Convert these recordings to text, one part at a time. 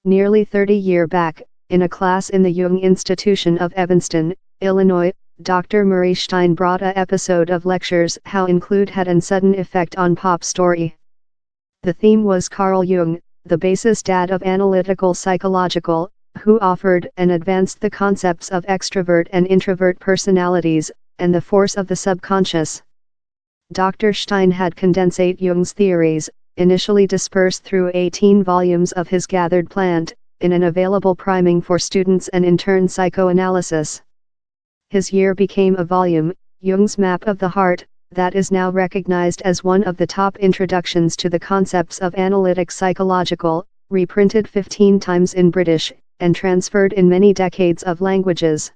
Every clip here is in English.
Nearly 30 years back, in a class in the Jung Institution of Evanston, Illinois, Dr. Murray Stein brought a episode of lectures How Include Had an Sudden Effect on Pop Story. The theme was Carl Jung, the basis dad of analytical psychological, who offered and advanced the concepts of extrovert and introvert personalities, and the force of the subconscious. Dr. Stein had condensate Jung's theories, initially dispersed through 18 volumes of his gathered plant, in an available priming for students and intern psychoanalysis. His year became a volume, Jung's Map of the Heart, that is now recognized as one of the top introductions to the concepts of analytic psychological, reprinted 15 times in British, and transferred in many decades of languages.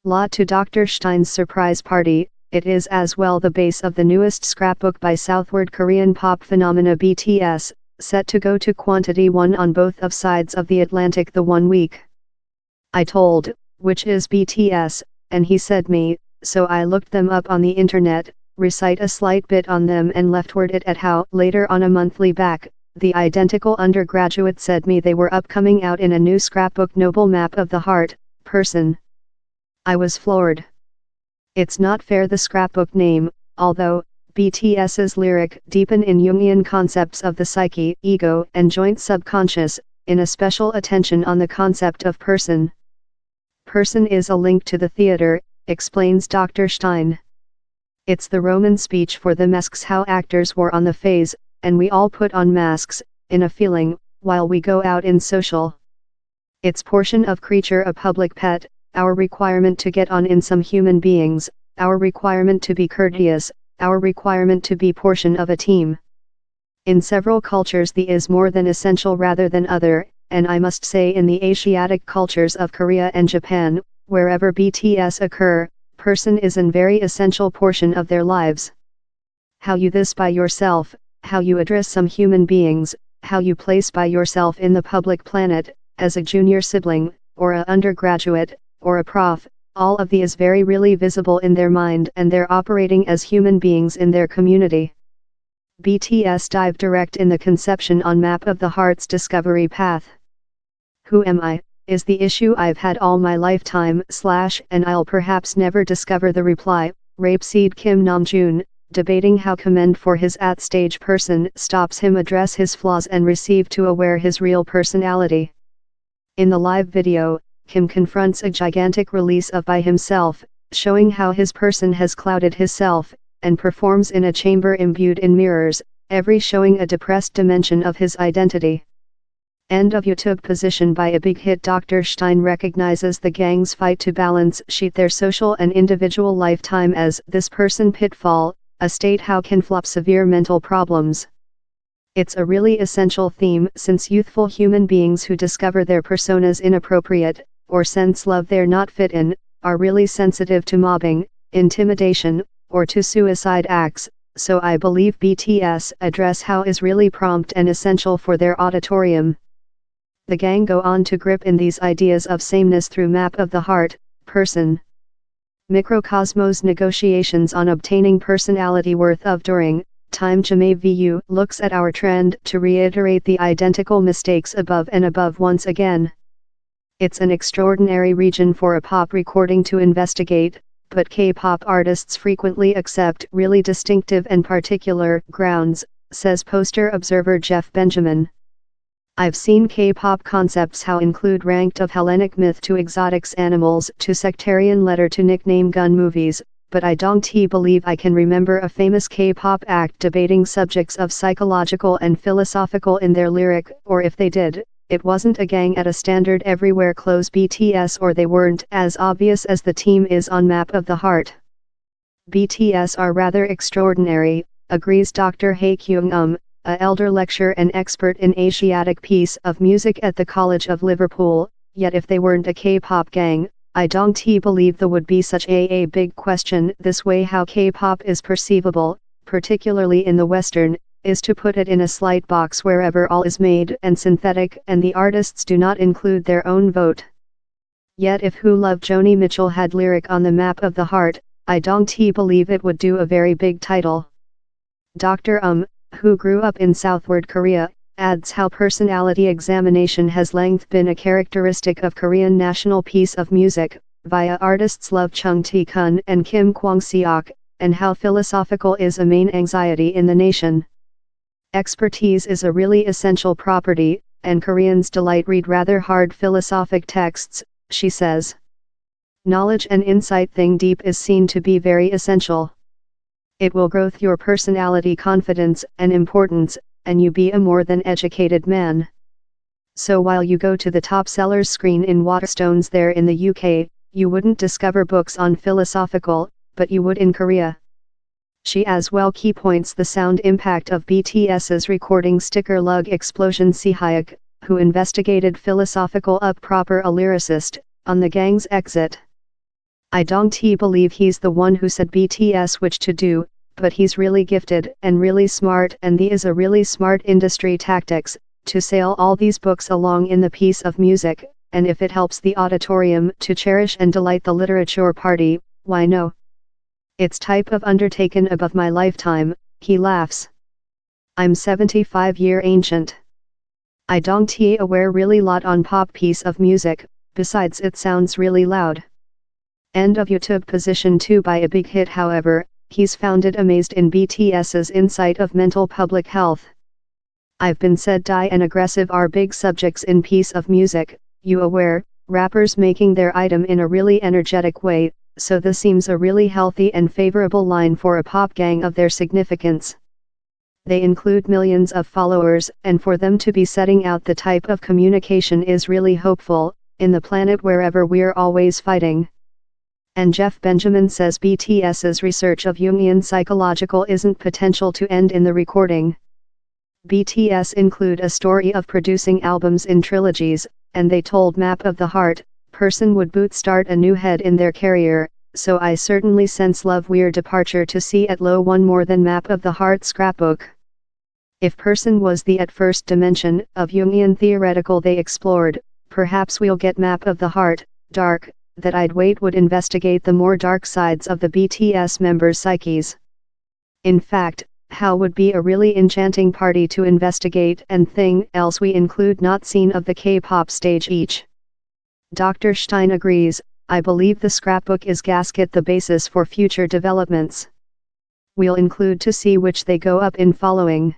La to Dr. Stein's surprise party, it is as well the base of the newest scrapbook by southward Korean pop phenomena BTS, set to go to quantity 1 on both of sides of the Atlantic the 1 week. I told, which is BTS, and he said me, so I looked them up on the internet, recite a slight bit on them and leftward it at how, later on a monthly back, the identical undergraduate said me they were upcoming out in a new scrapbook Noble Map of the Heart, person. I was floored. It's not fair the scrapbook name, although, BTS's lyric deepen in Jungian concepts of the psyche, ego and joint subconscious, in a special attention on the concept of person. Person is a link to the theater, explains Dr. Stein. It's the Roman speech for the masks how actors wore on the phase, and we all put on masks, in a feeling, while we go out in social. It's portion of creature a public pet, our requirement to get on in some human beings, our requirement to be courteous, our requirement to be portion of a team. In several cultures the is more than essential rather than other, and I must say in the Asiatic cultures of Korea and Japan, wherever BTS occur, person is an very essential portion of their lives. How you this by yourself, how you address some human beings, how you place by yourself in the public planet, as a junior sibling, or a undergraduate, or a prof, all of the is very really visible in their mind and they're operating as human beings in their community. BTS dive direct in the conception on Map of the Heart's discovery path. Who am I, is the issue I've had all my lifetime, and I'll perhaps never discover the reply, rapeseed Kim Namjoon, debating how commend for his at-stage person stops him address his flaws and receive to aware his real personality. In the live video, Kim confronts a gigantic release of by himself, showing how his person has clouded his self, and performs in a chamber imbued in mirrors, every showing a depressed dimension of his identity. End of YouTube position by a big hit. Dr. Stein recognizes the gang's fight to balance sheet their social and individual lifetime as this person pitfall, a state how can flop severe mental problems. It's a really essential theme since youthful human beings who discover their personas inappropriate, or sense love they're not fit in, are really sensitive to mobbing, intimidation, or to suicide acts, so I believe BTS address how is really prompt and essential for their auditorium. The gang go on to grip in these ideas of sameness through Map of the Heart, person. Microcosmos negotiations on obtaining personality worth of during time. Jame VU looks at our trend to reiterate the identical mistakes above and above once again. It's an extraordinary region for a pop recording to investigate, but K-pop artists frequently accept really distinctive and particular grounds, says poster observer Jeff Benjamin. I've seen K-pop concepts how include ranked of Hellenic myth to exotics animals to sectarian letter to nickname gun movies, but I don't believe I can remember a famous K-pop act debating subjects of psychological and philosophical in their lyric, or if they did, it wasn't a gang at a standard everywhere close BTS, or they weren't as obvious as the team is on Map of the Heart. BTS are rather extraordinary, agrees Dr. Hae Kyung a elder lecturer and expert in Asiatic piece of music at the College of Liverpool, yet if they weren't a K-pop gang, I don't believe there would be such a big question this way. How K-pop is perceivable, particularly in the Western, is to put it in a slight box wherever all is made and synthetic and the artists do not include their own vote. Yet if Who Love Joni Mitchell had lyric on the Map of the Heart, I don't believe it would do a very big title. Dr. Who grew up in southward Korea, adds how personality examination has long been a characteristic of Korean national piece of music, via artists Love Chung Tae-kun and Kim Kwang-seok, and how philosophical is a main anxiety in the nation. Expertise is a really essential property, and Koreans delight read rather hard philosophic texts, she says. Knowledge and insight thing deep is seen to be very essential. It will growth your personality confidence and importance, and you be a more than educated man. So while you go to the top sellers screen in Waterstones there in the UK, you wouldn't discover books on philosophical, but you would in Korea. She as well key points the sound impact of BTS's recording Sticker Lug Explosion Hyuk, who investigated philosophical up proper a lyricist, on the gang's exit. I don't believe he's the one who said BTS which to do, but he's really gifted and really smart, and the is a really smart industry tactics, to sail all these books along in the piece of music, and if it helps the auditorium to cherish and delight the literature party, why no? It's type of undertaken above my lifetime, he laughs. I'm 75-year ancient. I don't aware really lot on pop piece of music, besides it sounds really loud. End of YouTube position 2 by a big hit. However, he's founded amazed in BTS's insight of mental public health. I've been said die and aggressive are big subjects in piece of music, you aware, rappers making their item in a really energetic way, so this seems a really healthy and favorable line for a pop gang of their significance. They include millions of followers, and for them to be setting out the type of communication is really hopeful, in the planet wherever we're always fighting. And Jeff Benjamin says BTS's research of Jungian psychological isn't potential to end in the recording. BTS include a story of producing albums in trilogies, and they told Map of the Heart, person would boot start a new head in their career, so I certainly sense love weird departure to see at low one more than Map of the Heart Scrapbook. If person was the at first dimension of Jungian theoretical they explored, perhaps we'll get Map of the Heart, dark, that I'd wait would investigate the more dark sides of the BTS members' psyches. In fact, how would be a really enchanting party to investigate and thing else we include not seen of the K-pop stage each. Dr. Stein agrees, I believe the scrapbook is gasket the basis for future developments. We'll include to see which they go up in following.